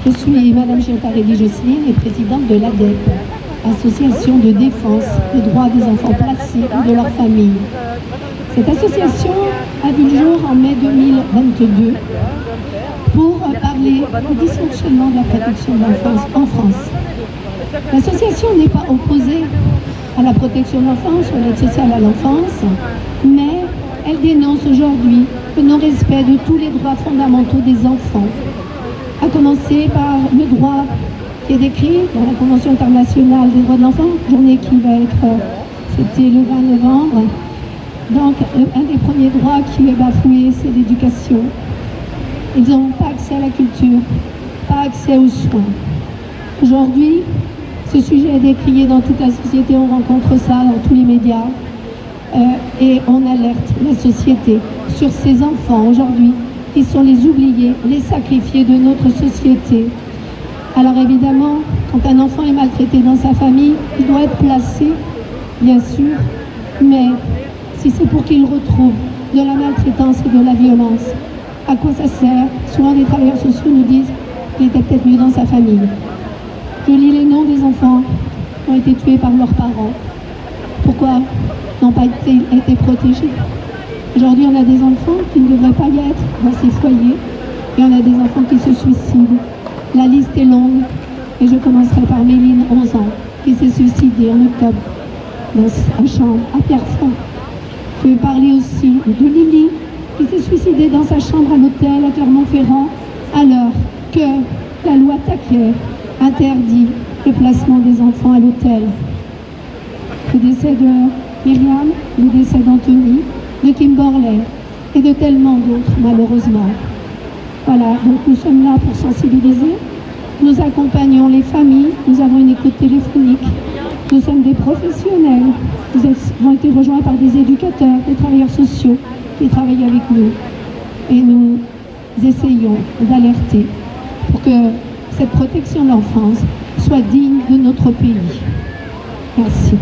Je suis Madame Chiotarelli Jocelyne et présidente de l'ADEP, Association de défense des droits des enfants placés et de leur famille. Cette association a vu le jour en mai 2022 pour parler du dysfonctionnement de la protection de l'enfance en France. L'association n'est pas opposée à la protection de l'enfance ou à l'aide sociale à l'enfance, mais elle dénonce aujourd'hui le non-respect de tous les droits fondamentaux des enfants, à commencer par le droit qui est décrit dans la Convention internationale des droits de l'enfant, journée qui va être fêtée le 20 novembre. Donc, un des premiers droits qui est bafoué, c'est l'éducation. Ils n'ont pas accès à la culture, pas accès aux soins. Aujourd'hui, ce sujet est décrié dans toute la société, on rencontre ça dans tous les médias et on alerte la société sur ces enfants aujourd'hui qui sont les oubliés, les sacrifiés de notre société. Alors évidemment, quand un enfant est maltraité dans sa famille, il doit être placé, bien sûr, mais si c'est pour qu'il retrouve de la maltraitance et de la violence, à quoi ça sert? Souvent les travailleurs sociaux nous disent qu'il était peut-être mieux dans sa famille. Je lis les noms des enfants qui ont été tués par leurs parents. Pourquoi n'ont pas été protégés? Aujourd'hui, on a des enfants qui ne devraient pas y être dans ces foyers et on a des enfants qui se suicident. La liste est longue et je commencerai par Méline, 11 ans, qui s'est suicidée en octobre dans sa chambre à Pierrefonds. Je vais parler aussi de Lily, qui s'est suicidée dans sa chambre à l'hôtel à Clermont-Ferrand, alors que la loi Taquet interdit le placement des enfants à l'hôtel. Le décès de Myriam, le décès d'Anthony, de Kim Borley et de tellement d'autres, malheureusement. Voilà, donc nous sommes là pour sensibiliser. Nous accompagnons les familles, nous avons une écoute téléphonique. Nous sommes des professionnels. Nous avons été rejoints par des éducateurs, des travailleurs sociaux qui travaillent avec nous. Et nous essayons d'alerter pour que cette protection de l'enfance soit digne de notre pays. Merci.